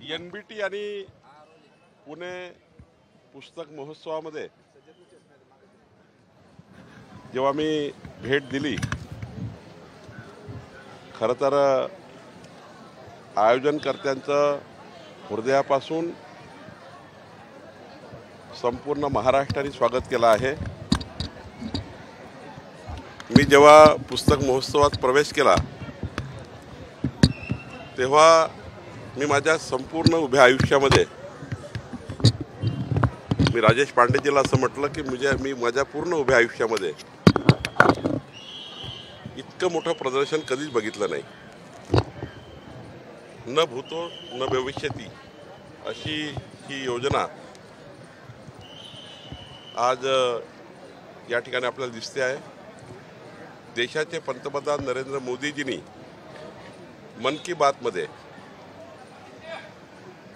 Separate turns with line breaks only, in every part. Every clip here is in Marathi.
NBT आणि पुणे पुस्तक महोत्सवामध्ये जेव्हा मी भेट दिली, खरं तर आयोजनकर्त्यांचं हृदयापासून संपूर्ण महाराष्ट्राने स्वागत केलं आहे। मी जेव्हा पुस्तक महोत्सवात प्रवेश केला तेव्हा मी माझ्या संपूर्ण उभ्या आयुष्यामध्ये मी राजेश पांडेजीला असं म्हटलं की मी माझ्या पूर्ण उभ्या आयुष्यामध्ये इतकं मोठं प्रदर्शन कधीच बघितलं नाही। न भूतो न भविष्यती अशी ही योजना आज या ठिकाणी आपल्याला दिसते आहे। देशाचे पंतप्रधान नरेंद्र मोदीजींनी मन की बातमध्ये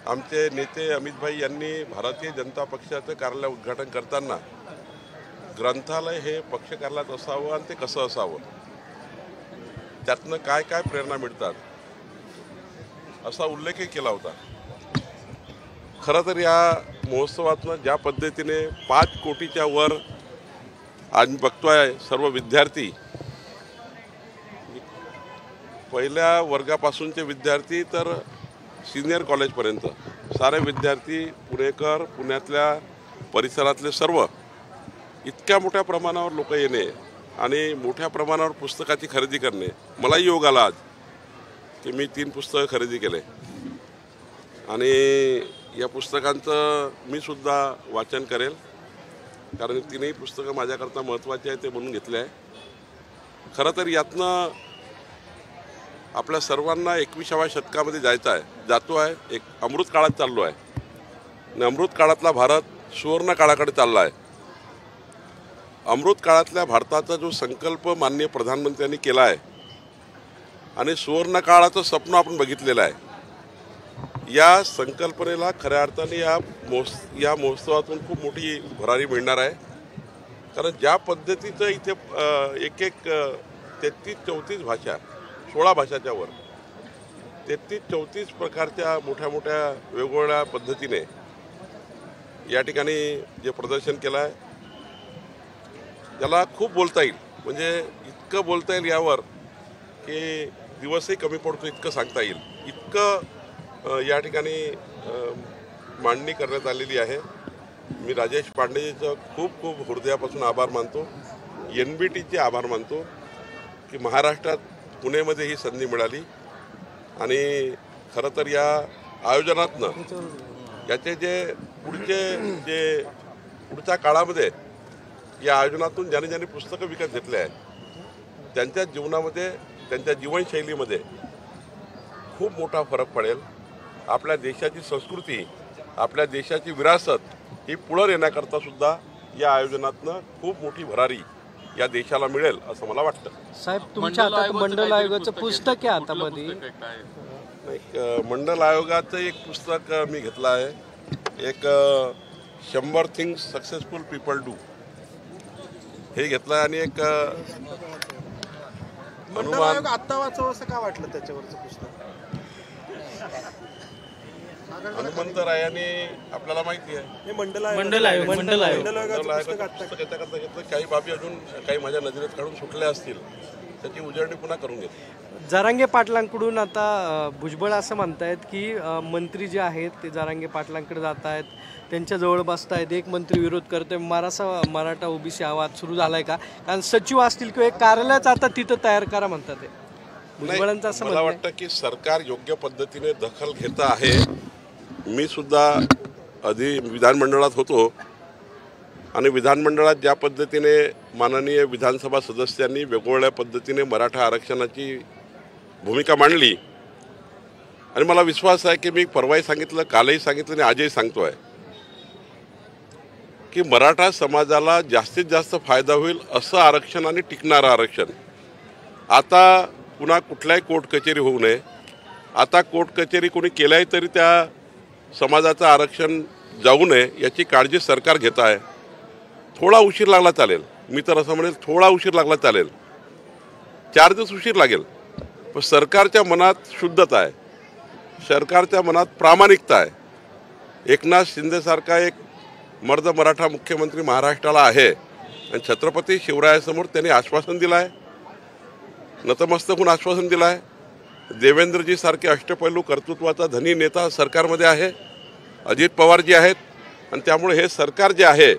आमचे नेते अमित भाई यांनी भारतीय जनता पक्षाचं कार्यालय उद्घाटन करताना ग्रंथालय हे पक्ष कार्यालयात असावं आणि ते कसं असावं, त्यातनं काय काय प्रेरणा मिळतात असा उल्लेखही केला होता। खरं तर या महोत्सवातनं ज्या पद्धतीने 5 कोटीच्या वर आज बघतोय सर्व विद्यार्थी, पहिल्या वर्गापासूनचे विद्यार्थी तर सिनियर कॉलेजपर्यंत सारे विद्यार्थी पुणेकर, पुण्यातल्या परिसरातले सर्व इतक्या मोठ्या प्रमाणावर लोक येणे आणि मोठ्या प्रमाणावर पुस्तकाची खरेदी करणे, मलाही योग आला आज की मी 3 पुस्तकं खरेदी केले आणि या पुस्तकांचं मी सुद्धा वाचन करेल, कारण 3ही पुस्तकं माझ्याकरता महत्त्वाची आहे ते म्हणून घेतले आहे। खरं तर यातनं आपल्या सर्वांना 21व्या शतकामध्ये जातो आहे, एक अमृत काळात चाललो आहे आणि अमृत काळातला भारत सुवर्ण काळाकडे चालला आहे। अमृत काळातल्या भारताचा जो संकल्प माननीय प्रधानमंत्र्यांनी केला आहे आणि सुवर्ण काळाचं स्वप्न आपण बघितलेलं आहे, या संकल्पनेला खऱ्या अर्थाने या महोत्सवातून खूप मोठी भरारी मिळणार आहे। कारण ज्या पद्धतीचं इथे एक 33-34 भाषा, 16 भाषाच्या वर 33-34 प्रकारच्या मोठ्या मोठ्या वेगवेगळ्या पद्धतीने या ठिकाणी जे प्रदर्शन केलं आहे त्याला खूप बोलता येईल, म्हणजे इतकं बोलता येईल यावर की दिवसही कमी पडतो इतकं सांगता येईल, इतकं या ठिकाणी मांडणी करण्यात आलेली आहे। मी राजेश पांडेजीचं खूप खूप हृदयापासून आभार मानतो, NBTचे आभार मानतो की महाराष्ट्रात पुणेमध्ये ही संधी मिळाली आणि खरं तर या आयोजनातनं याचे पुढच्या काळामध्ये या आयोजनातून ज्याने पुस्तकं विकत घेतले आहेत त्यांच्या जीवनामध्ये, त्यांच्या जीवनशैलीमध्ये खूप मोठा फरक पडेल। आपल्या देशाची संस्कृती, आपल्या देशाची विरासत ही पुढे नेण्याकरता सुद्धा या आयोजनातनं खूप मोठी भरारी या देशाला मिळेल असं मला वाटतं।
साहेब, तुमच्या हातात मंडल आयोगाचं पुस्तक आहे हातामध्ये,
मंडल आयोगाचं एक पुस्तक मी घेतलं आहे, एक 100 थिंग्स सक्सेसफुल पीपल डू हे घेतलं आणि एक
मंडल आयोग आत्ता वाचावं असं का वाटलं त्याच्यावरचं पुस्तक?
हनुमंत रायाने आपल्याला माहिती आहे
हे मंडल आयोगाचं
पुस्तक घेतलं, काही बाबी अजून काही माझ्या नजरेत काढून सुटल्या असतील त्याची उजळणी पुन्हा करून घेतली।
जरांगे पाटलांकडून आता भुजबळ असं म्हणतायत की मंत्री जे आहेत ते जरांगे पाटलांकडे जात आहेत, त्यांच्या जवळ बसतायत, एक मंत्री विरोध करतोय, मराठा ओबीसी आवाज सुरू झालाय का? कारण सचिव असतील किंवा एक कार्यालयच आता तिथं तयार करा म्हणतात ते भुजबळांचं असं
मला वाटतं की सरकार योग्य पद्धतीने दखल घेत आहे। मी सुद्धा आधी विधानमंडळात होतो आणि विधानमंडळात ज्या पद्धतीने माननीय विधानसभा सदस्यांनी वेगवेगळ्या पद्धतीने मराठा आरक्षणाची भूमिका मांडली आणि मला विश्वास आहे की मी परवाही सांगितलं, कालही सांगितलं आणि आजही सांगतो आहे की मराठा समाजाला जास्तीत जास्त फायदा होईल असं आरक्षण आणि टिकणारं आरक्षण। आता पुन्हा कुठल्याही कोर्ट कचेरी होऊ नये, आता कोर्ट कचेरी कोणी केल्याही तरी त्या समाजाचं आरक्षण जाऊ नये याची काळजी सरकार घेत आहे। थोडा उशीर लागला चालेल, मी तर असं म्हणेल थोडा उशीर लागला चालेल, 4 दिवस उशीर लागेल, पण सरकारच्या मनात शुद्धता आहे, सरकारच्या मनात प्रामाणिकता आहे. एकनाथ शिंदेसारखा एक मर्द मराठा मुख्यमंत्री महाराष्ट्राला आहे आणि छत्रपती शिवरायासमोर त्यांनी आश्वासन दिलं आहे, नतमस्तक होऊन आश्वासन दिलं आहे. देवेंद्रजी सारखे अष्टपैलू कर्तृत्वाचा धनी नेता सरकारमध्ये आहे, अजित पवारजी आहेत, आणि त्यामुळे हे सरकार जे आहे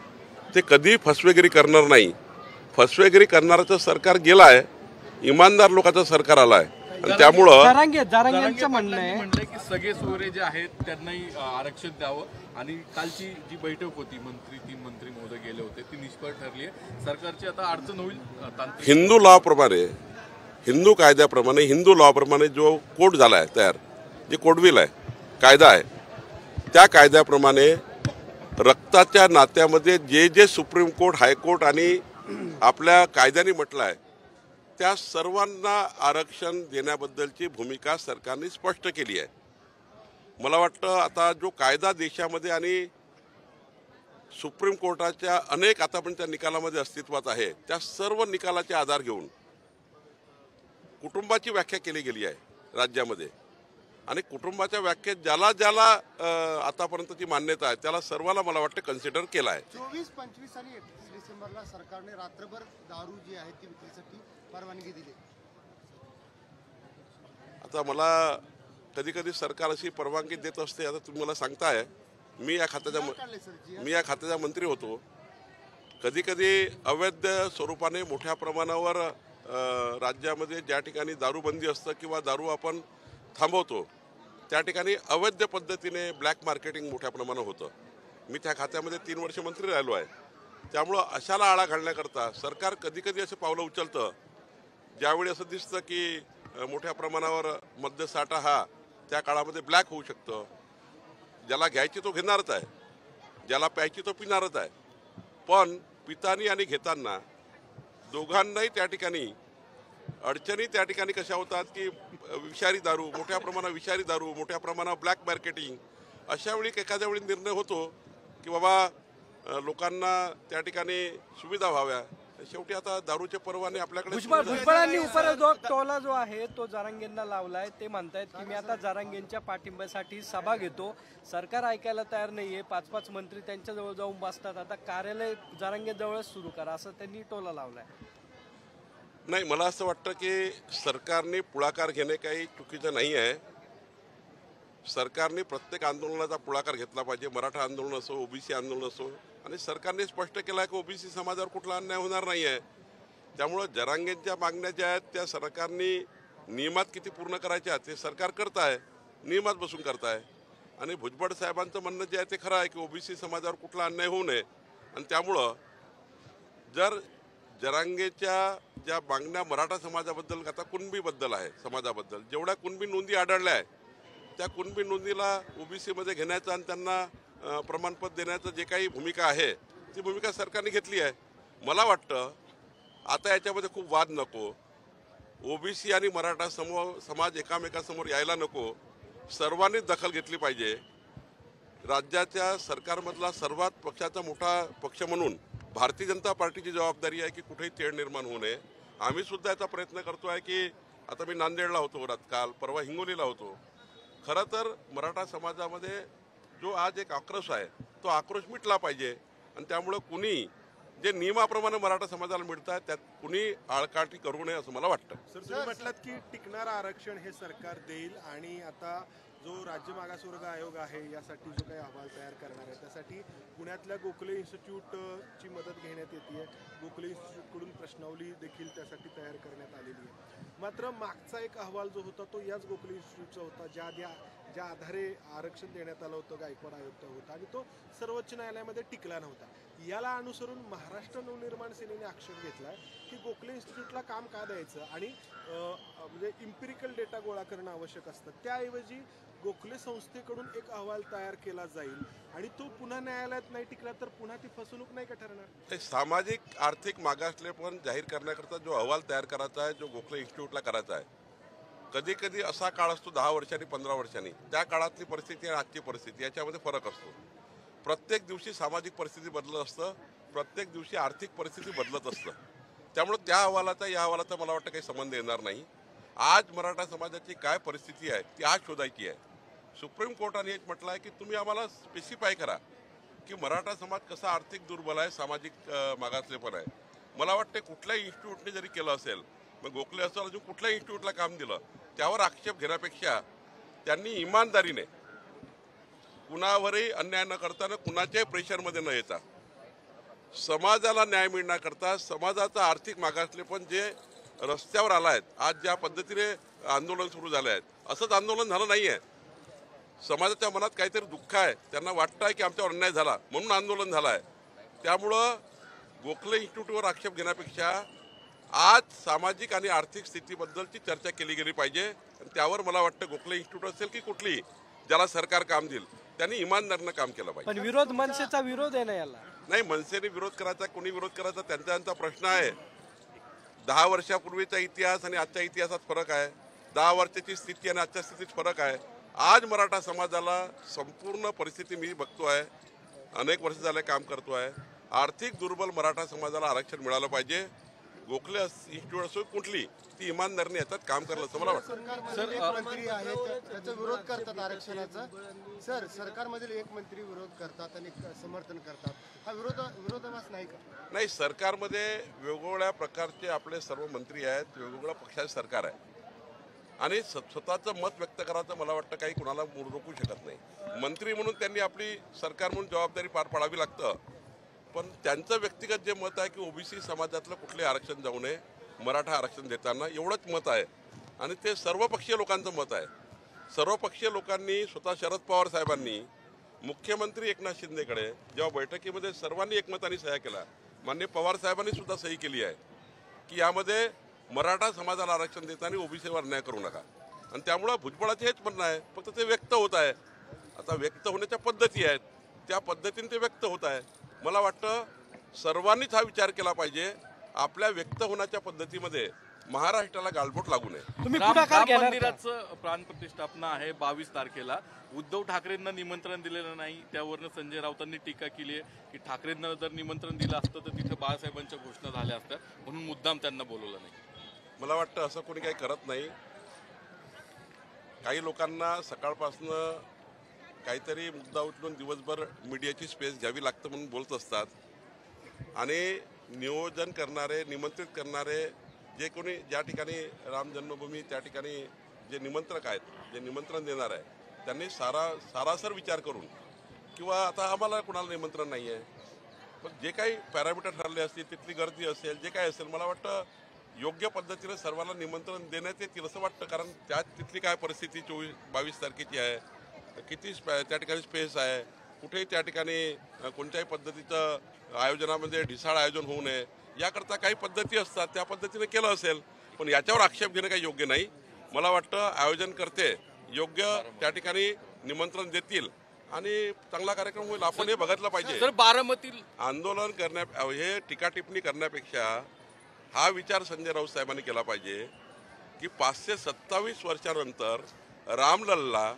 ते कधी फसवेगिरी करणार नाही. फसवेगिरी करणारचं सरकार गेलं आहे, इमानदार लोकांचं सरकार आलं आहे. आणि त्यामुळं
जारांगेंचं म्हणणं आहे
म्हणले की सगळे सोयरे जे आहेत त्यांनाही आरक्षण द्यावं. आणि कालची जी बैठक होती, तीन मंत्री महोदय गेले होते, ती निष्फळ ठरली आहे. सरकारची आता अडचण होईल तांत्रिक.
हिंदू लॉप्रमाणे, हिंदू कायद्याप्रमाणे, हिंदू लॉप्रमाणे जो कोड झाला आहे तयार, जे कोडविल आहे, कायदा आहे, त्या कायद्याप्रमाणे रक्ताच्या नात्यामध्ये जे जे सुप्रीम कोर्ट, हायकोर्ट आणि आपल्या कायद्याने म्हटलं आहे त्या सर्वांना आरक्षण देण्याबद्दलची भूमिका सरकारने स्पष्ट केली आहे. मला वाटतं आता जो कायदा देशामध्ये आणि सुप्रीम कोर्टाच्या अनेक आतापर्यंतच्या निकालामध्ये अस्तित्वात आहे, त्या सर्व निकालाचे आधार घेऊन कुटुंबाची व्याख्या केली गेली आहे राज्यामध्ये. आणि कुटुंबाच्या व्याख्येत ज्याला ज्याला आतापर्यंतची मान्यता आहे त्याला सर्वाला मला वाटतं कन्सिडर केला आहे.
24, 25 आणि 31 डिसेंबरला सरकारने रात्रभर दारू जी आहे ती विक्रीसाठी परवानगी दिली.
आता मला कधी कधी सरकार अशी परवानगी देत असते. आता तुम्ही मला सांगताय, मी या खात्याचा मंत्री होतो. कधी कधी अवैध स्वरूपाने मोठ्या प्रमाणावर राज्यामध्ये ज्या ठिकाणी दारूबंदी असतं किंवा दारू आपण थांबवतो त्या ठिकाणी अवैध पद्धतीने ब्लॅक मार्केटिंग मोठ्या प्रमाणावर होतं. मी त्या खात्यामध्ये 3 वर्ष मंत्री राहिलो आहे. त्यामुळं अशाला आळा घालण्याकरता सरकार कधी कधी असे पावलं उचलतं ज्यावेळी असं दिसतं की मोठ्या प्रमाणावर मद्यसाठा हा त्या काळामध्ये ब्लॅक होऊ शकतं. ज्याला घ्यायची तो घेणारच आहे, ज्याला प्यायची तो पिणारच आहे. पण पितानी आणि घेताना दोघांनाही त्या ठिकाणी अडचणी त्या ठिकाणी कशा होतात की विषारी दारू, मोठ्या प्रमाणात विषारी दारू, मोठ्या प्रमाणात ब्लॅक मार्केटिंग. अशा वेळी एखाद्या वेळी निर्णय होतो की बाबा लोकांना त्या ठिकाणी सुविधा व्हाव्या. शेवटी आता दारूचे परवाने आपल्याकडे.
भुजबळांनी उपरोधक टोला जो आहे तो जारांगेंना लावलाय. ते म्हणतायत की मी आता जारांगेंच्या पाठिंब्यासाठी सभा घेतो. सरकार ऐकायला तयार नाहीये. 5-5 मंत्री त्यांच्या जवळ जाऊन बसतात. आता कार्यालय जारांगेंजवळच सुरू करा असं त्यांनी टोला लावलाय.
नाही, मला असं वाटतं की सरकारने पुढाकार घेणे काही चुकीचं नाही आहे. सरकारने प्रत्येक आंदोलनाचा पुढाकार घेतला पाहिजे. मराठा आंदोलन असो, ओबीसी आंदोलन असो. आणि सरकारने स्पष्ट केलं आहे की ओबीसी समाजावर कुठला अन्याय होणार नाही आहे. त्यामुळं जरांगेंच्या मागण्या ज्या आहेत त्या सरकारने नियमात किती पूर्ण करायच्या ते सरकार करत आहे, नियमात बसून करत आहे. आणि भुजबळ साहेबांचं म्हणणं जे आहे ते खरं आहे की ओबीसी समाजावर कुठला अन्याय होऊ नये. आणि त्यामुळं जर जरांगेच्या ज्या मागण्या मराठा समाजाबद्दल, आता कुणबीबद्दल आहे, समाजाबद्दल जेवढ्या कुणबी नोंदी आढळल्या आहे त्या कुणबी नोंदीला ओबीसीमध्ये घेण्याचं आणि त्यांना प्रमाणपत्र देण्याचं जे काही भूमिका आहे ती भूमिका सरकारने घेतली आहे. मला वाटतं आता याच्यामध्ये खूप वाद नको. ओबीसी आणि मराठा समाज एकामेकासमोर यायला नको. सर्वांनी दखल घेतली पाहिजे. राज्याच्या सरकारमधला सर्वात पक्षाचा मोठा पक्ष म्हणून भारतीय जनता पार्टीची जबाबदारी आहे की कुठेही तेढ निर्माण होऊ नये. आम्ही सुद्धा याचा प्रयत्न करतो आहे की आता मी नांदेडला होतो, काल परवा हिंगोलीला होतो. खरं तर मराठा समाजामध्ये जो आज एक आक्रोश आहे तो आक्रोश मिटला पाहिजे. आणि त्यामुळं कुणी जे नियमाप्रमाणे मराठा समाजाला मिळतात त्यात कुणी आळकाठी करू नये असं मला वाटतं.
सर, तुम्ही म्हटलात की टिकणारं आरक्षण हे सरकार देईल आणि आता जो राज्य मागासवर्ग आयोग आहे यासाठी जो काही अहवाल तयार करणार आहे त्यासाठी पुण्यातल्या गोखले इन्स्टिट्यूटची मदत घेण्यात येते. गोखले इन्स्टिट्यूटकडून प्रश्नावली देखील त्यासाठी तयार करण्यात आलेली आहे. मात्र मागचा एक अहवाल जो होता तो याच गोखले इन्स्टिट्यूटचा होता ज्या आधारे आरक्षण देण्यात आलं होतं गायकवाड आयोग होता आणि तो सर्वोच्च न्यायालयामध्ये टिकला नव्हता. याला अनुसरून महाराष्ट्र नवनिर्माण सेनेने आक्षेप घेतलाय की गोखले इन्स्टिट्यूटला काम का द्यायचं आणि म्हणजे इम्पिरिकल डेटा गोळा करणं आवश्यक असतं. त्याऐवजी गोखले संस्थेकडून एक अहवाल तयार केला जाईल आणि तो पुन्हा न्यायालयात नाही टिकला तर पुन्हा ती फसवणूक नाही का ठरणार?
सामाजिक आर्थिक मागासलेपण जाहीर करण्याकरता जो अहवाल तयार करायचा आहे, जो गोखले इन्स्टिट्यूटला करायचा आहे, कधी कधी असा काळ असतो 10 वर्षांनी 15 वर्षांनी, त्या काळातली परिस्थिती आणि आजची परिस्थिती याच्यामध्ये फरक असतो. प्रत्येक दिवशी सामाजिक परिस्थिती बदलत असतं, प्रत्येक दिवशी आर्थिक परिस्थिती बदलत असतं. त्यामुळे त्या अहवालाचा या अहवालाचा मला वाटतं काही संबंध येणार नाही. आज मराठा समाजाची काय परिस्थिती आहे ती आज शोधायची आहे. सुप्रीम कोर्टाने हेच म्हटलं आहे की तुम्ही आम्हाला स्पेसिफाय करा की मराठा समाज कसा आर्थिक दुर्बल आहे, सामाजिक मागासलेपण आहे. मला वाटते कुठल्याही इन्स्टिट्यूटने जरी केलं असेल, मग गोखले असं अजून कुठल्याही इन्स्टिट्यूटला काम दिलं, त्यावर आक्षेप घेण्यापेक्षा त्यांनी इमानदारीने कुणावरही अन्याय न करताना कुणाच्याही प्रेशरमध्ये न येता समाजाला न्याय मिळण्याकरता समाजाचं आर्थिक मागासलेपण जे रस्त्यावर आला आहेत, आज ज्या पद्धतीने आंदोलन सुरू झाले आहेत, असंच आंदोलन झालं नाही आहे. समाजाच्या मनात काहीतरी दुःख आहे, त्यांना वाटतं आहे की आमच्यावर अन्याय झाला म्हणून आंदोलन झालं आहे. त्यामुळं गोखले इन्स्टिट्यूटवर आक्षेप घेण्यापेक्षा आज सामाजिक आणि आर्थिक स्थितीबद्दलची चर्चा केली गेली पाहिजे. आणि त्यावर मला वाटतं गोखले इन्स्टिट्यूट असेल की कुठलीही ज्याला सरकार काम देईल त्यांनी इमानदारीनं काम केलं पाहिजे.
पण विरोध मनसेचा विरोध आहे ना याला.
नाही, मनसेने विरोध करायचा, कोणी विरोध करायचा त्यांचा प्रश्न आहे. 10 वर्षापूर्वीचा इतिहास आणि आजच्या इतिहासात फरक आहे. 10 वर्षाची स्थिती आणि आजच्या स्थितीत फरक आहे. आज मराठा समाजाला संपूर्ण परिस्थिती मी बघतो आहे, अनेक वर्ष झाले काम करतो आहे. आर्थिक दुर्बल मराठा समाजाला आरक्षण मिळालं पाहिजे. गोखले इन्स्टिट्यूट असो कुठली, ती इमानदारीने याच्यात काम करलं असं मला वाटतं.
सरकारमधील एक मंत्री आहेत त्याचा विरोध करतात आरक्षणाचा. सर, सरकारमधील एक मंत्री विरोध करतात आणि समर्थन करतात. हा विरोधाभास नाही का?
नाही, सरकारमध्ये वेगवेगळ्या प्रकारचे आपले सर्व मंत्री आहेत, वेगवेगळ्या पक्षाचे सरकार आहे आणि स्वतःचं मत व्यक्त करायचं मला वाटतं काही कुणाला रोखू शकत नाही. मंत्री म्हणून त्यांनी आपली सरकार म्हणून जबाबदारी पार पाडावी लागतं. पण त्यांचं व्यक्तिगत जे मत आहे की ओबीसी समाजातलं कुठले आरक्षण जाऊ नये, मराठा आरक्षण देताना एवढंच मत आहे आणि ते सर्वपक्षीय लोकांचं मत आहे. सर्वपक्षीय लोकांनी स्वतः शरद पवार साहेबांनी मुख्यमंत्री एकनाथ शिंदेकडे जेव्हा बैठकीमध्ये सर्वांनी एकमताने सह्या केला, माननीय पवार साहेबांनी सुद्धा सही केली आहे की यामध्ये मराठा समाजाला आरक्षण देताना ओबीसीवर अन्याय करू नका. आणि त्यामुळं भुजबळाचे हेच म्हणणं आहे, फक्त ते व्यक्त होत आहे. आता व्यक्त होण्याच्या पद्धती आहेत, त्या पद्धतीने ते व्यक्त होत आहे. मला वाटतं सर्वांनीच हा विचार केला पाहिजे, आपल्या व्यक्त होण्याच्या पद्धतीमध्ये महाराष्ट्राला गालबोट लागू नये.
तुम्ही
राम
पुढाकार घेणार का?
मंदिराचं प्राणप्रतिष्ठापना आहे 22 तारखेला. उद्धव ठाकरेंना निमंत्रण दिलेलं नाही, त्यावरनं संजय राऊतांनी टीका केली आहे की ठाकरेंना जर निमंत्रण दिलं असतं तर तिथे बाळासाहेबांच्या घोषणा झाल्या असत्या, म्हणून मुद्दाम त्यांना बोलवलं नाही.
मला वाटतं असं कोणी काही करत नाही. काही लोकांना सकाळपासनं काहीतरी मुद्दा उचलून दिवसभर मीडियाची स्पेस घ्यावी लागतं म्हणून बोलत असतात. आणि नियोजन करणारे, निमंत्रित करणारे जे कोणी ज्या ठिकाणी राम जन्मभूमी त्या ठिकाणी जे निमंत्रक आहेत, जे निमंत्रण देणार आहे, त्यांनी सारासर विचार करून किंवा आता आम्हाला कुणाला निमंत्रण नाही आहे, पण जे काही पॅरामीटर ठरले असतील, तिथली गर्दी असेल, जे काही असेल, मला वाटतं योग्य पद्धतीने सर्वांना निमंत्रण देण्यात येतील असं वाटतं. कारण तिथली काय परिस्थिती 22 तारखेची आहे, किती त्या ठिकाणी स्पेस आहे, कुठेही त्या ठिकाणी कोणत्याही पद्धतीचं आयोजनामध्ये ढिसाळ आयोजन होऊ नये याकरता काही पद्धती असतात, त्या पद्धतीने केलं असेल. पण याच्यावर आक्षेप घेणं काही योग्य नाही. मला वाटतं आयोजनकर्ते योग्य त्या ठिकाणी निमंत्रण देतील आणि चांगला कार्यक्रम होईल. आपण हे बघितलं पाहिजे.
तर बारामती
आंदोलन हे टीका टिप्पणी करण्यापेक्षा हा विचार संजय राऊत साहेबांनी केला पाहिजे की 527 वर्षानंतर रामलल्ला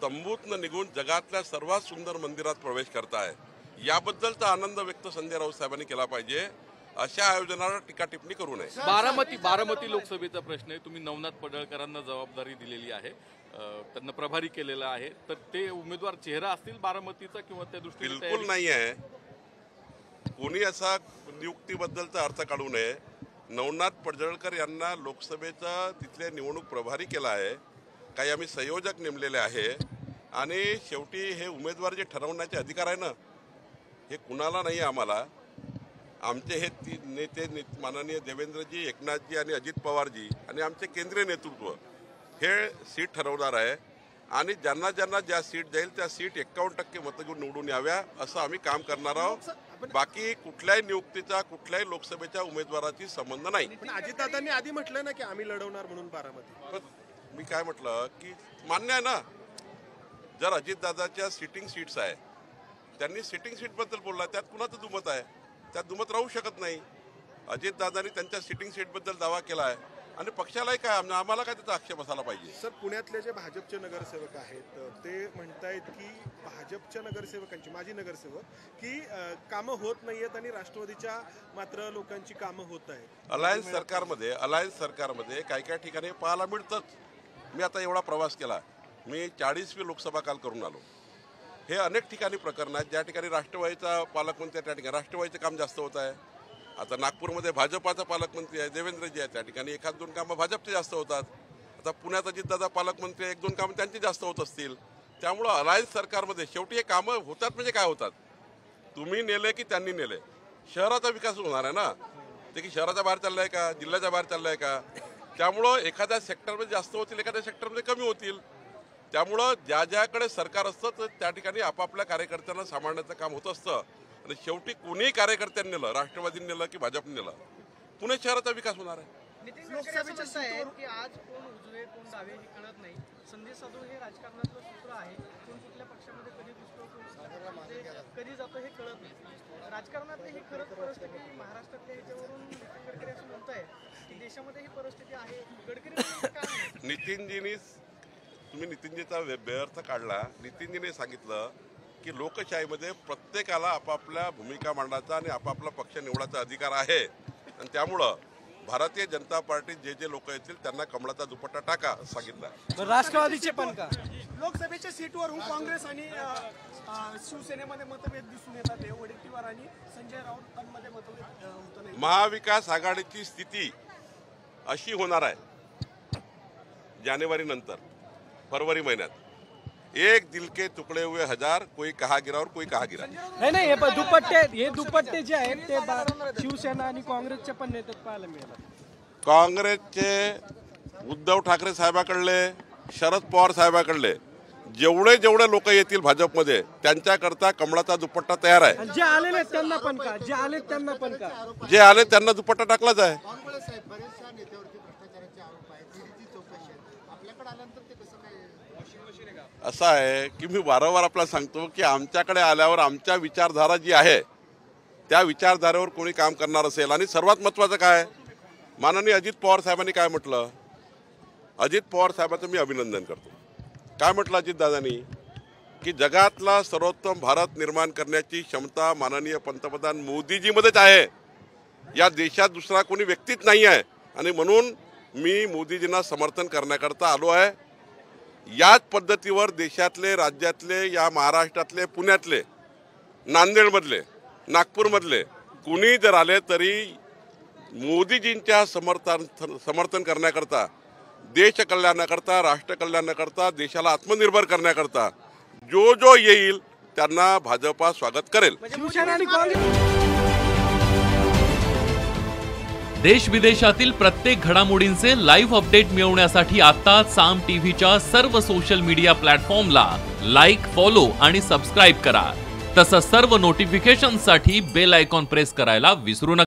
तंबूतनं निघून जगातल्या सर्वात सुंदर मंदिरात प्रवेश करताय, याबद्दलचा आनंद व्यक्त संजय राऊत साहेबांनी केला पाहिजे. अशा आयोजनाला टीका टिप्पणी करू नये.
बारामती लोकसभेचा प्रश्न आहे. तुम्ही नवनाथ पडळकरांना जबाबदारी दिलेली आहे, त्यांना प्रभारी केलेलं आहे, तर ते उमेदवार चेहरा असतील बारामतीचा किंवा त्या दृष्टीने?
बिलकुल नाही आहे. कोणी असा नियुक्तीबद्दलचा अर्थ काढू नये. नवनाथ पडळकर यांना लोकसभेचा तिथले निवडणूक प्रभारी केला आहे, काही आम्ही संयोजक नेमलेले आहे आणि शेवटी हे उमेदवार जे ठरवण्याचे अधिकार आहे ना, हे कुणाला नाही. आम्हाला आमचे हे नेते माननीय देवेंद्रजी, एकनाथजी आणि अजित पवारजी आणि आमचे केंद्रीय नेतृत्व हे सीट ठरवणार आहे आणि ज्यांना ज्यांना ज्या सीट जाईल त्या सीट 51% मतं घेऊन निवडून याव्या असं आम्ही काम करणार आहोत. बाकी कुठल्याही नियुक्तीचा कुठल्याही लोकसभेच्या उमेदवाराची संबंध नाही.
पण अजितदादांनी आधी म्हटलं ना की आम्ही लढवणार म्हणून बारामती.
मी काय म्हटलं की मान्य आहे ना, जर अजितदादाच्या सिटिंग सीट्स आहे, त्यांनी सिटिंग सीटबद्दल बोलला, त्यात कुणाचं दुमत आहे? त्यात दुमत राहू शकत नाही. अजितदादांनी त्यांच्या सिटिंग सीटबद्दल दावा केला आहे आणि पक्षालाही काय, आम्हाला काय त्याचा आक्षेप असायला पाहिजे?
सर, पुण्यातले जे भाजपचे नगरसेवक आहेत ते म्हणतायत की भाजपच्या नगरसेवकांची, माजी नगरसेवक, की कामं होत नाहीयेत आणि राष्ट्रवादीच्या मात्र लोकांची कामं होत आहेत. अलायन्स सरकारमध्ये काही काही ठिकाणी पाहायला मिळतंच. मी आता एवढा प्रवास केला,
मी 40वी लोकसभा काल करून आलो. हे अनेक ठिकाणी प्रकरण आहेत ज्या ठिकाणी राष्ट्रवादीचा पालकमंत्री आहे त्या ठिकाणी राष्ट्रवादीचं काम जास्त होत आहे. आता नागपूरमध्ये भाजपाचा पालकमंत्री आहे देवेंद्रजी आहे, त्या ठिकाणी 1-2 कामं भाजपचे जास्त होतात. आता पुण्यात अजितदादा पालकमंत्री 1-2 कामं त्यांची जास्त होत असतील. त्यामुळं अलायन्स सरकारमध्ये शेवटी हे कामं होतात म्हणजे काय होतात, तुम्ही नेले की त्यांनी नेले, शहराचा विकास होणार आहे ना. ते की शहराच्या बाहेर चाललं आहे का, जिल्ह्याच्या बाहेर चाललं आहे का. त्यामुळं एखाद्या सेक्टरमध्ये जास्त होतील, एखाद्या सेक्टरमध्ये कमी होतील. त्यामुळं ज्याकडे सरकार असतं तर त्या ठिकाणी आपापल्या कार्यकर्त्यांना सांभाळण्याचं काम होत असतं. आणि शेवटी कोणीही कार्यकर्त्यांनी नेलं, राष्ट्रवादीने नेलं की भाजपने नेलं, पुणे शहराचा विकास होणार आहे.
लोकसभेच्या आहे की आज कोण उजवे कोण डावे हे कळत नाही. संजय साधू हे राजकारणातलं सूत्र आहे. कोण कुठल्या पक्षामध्ये कधी दिसतो कधी जातो हे कळत नाही. राजकारणातली ही खरंच परिस्थिती महाराष्ट्रातल्या ह्याच्यावरून नितीन गडकरी असं म्हणताय की देशामध्ये ही परिस्थिती आहे. गडकरी
नितीनजींनी तुम्ही नितीनजीचा व्यर्थ काढला. नितीनजीने सांगितलं की लोकशाहीमध्ये प्रत्येकाला आपापल्या भूमिका मांडण्याचा आणि आपापला पक्ष निवडायचा अधिकार आहे. आणि त्यामुळं भारतीय जनता पार्टीत जे लोक येतील त्यांना कमळाचा दुपट्टा टाका असं सांगितलं.
राष्ट्रवादीचे पण का
लोकसभेच्या सीटवरून काँग्रेस आणि शिवसेनेमध्ये मतभेद दिसून येतात. वडेट्टीवार आणि संजय राऊतांमध्ये मतभेद होत नाही.
महाविकास आघाडीची स्थिती अशी होणार आहे जानेवारी नंतर फरवरी महिन्यात, एक दिल के तुकडे हुए हजार, कोई कहा गिरा और कोई कहा गिरा.
नाही हे दुपट्टे जे आहेत ते शिवसेना आणि काँग्रेसच्या पण नेत्यात पाहायला मिळालं.
काँग्रेसचे उद्धव ठाकरे साहेबाकडले, शरद पवार साहेबाकडले जेवढे लोक येतील भाजपमध्ये त्यांच्याकरता कमळाचा दुपट्टा तयार आहे.
जे आलेले त्यांना पण का
जे आले त्यांना दुपट्टा टाकलाच आहे.
बावनकुळे साहेब, बरेचशा नेत्यावरती भ्रष्टाचाराचे आरोप आहेत, ईडीची चौकशी आहे. आपल्याकडे आल्यानंतर ते कसं काय?
असं आहे की मी वारंवार आपल्याला सांगतो की आमच्याकडे आल्यावर आमच्या विचारधारा जी आहे त्या विचारधारेवर कोणी काम करणार असेल. आणि सर्वात महत्त्वाचं काय, माननीय अजित पवार साहेबांनी काय म्हटलं, अजित पवार साहेबांचं मी अभिनंदन करतो. काय म्हटलं अजितदादांनी की जगातला सर्वोत्तम भारत निर्माण करण्याची क्षमता माननीय पंतप्रधान मोदीजीमध्येच आहे. या देशात दुसरा कोणी व्यक्तीच नाही आहे. आणि म्हणून मी मोदीजींना समर्थन करण्याकरता आलो आहे. याच पद्धतीवर देशातले, राज्यातले, या महाराष्ट्रातले, पुण्यातले, नांदेडमधले, नागपूरमधले कुणी जर आले तरी मोदीजींच्या समर्थन करण्याकरता, देश कल्याणाकरता, राष्ट्र कल्याणाकरता, देशाला आत्मनिर्भर करण्याकरता जो येईल त्यांना भाजपा स्वागत करेल.
शिवसेना आणि काँग्रेस
देश विदेशातील प्रत्येक घडामोडींचे लाईव्ह अपडेट मिळवण्यासाठी आता साम टीव्हीच्या सर्व सोशल मीडिया प्लॅटफॉर्मला लाईक, फॉलो आणि सबस्क्राईब करा. तसंच सर्व नोटिफिकेशनसाठी बेल आयकॉन प्रेस करायला विसरू नका.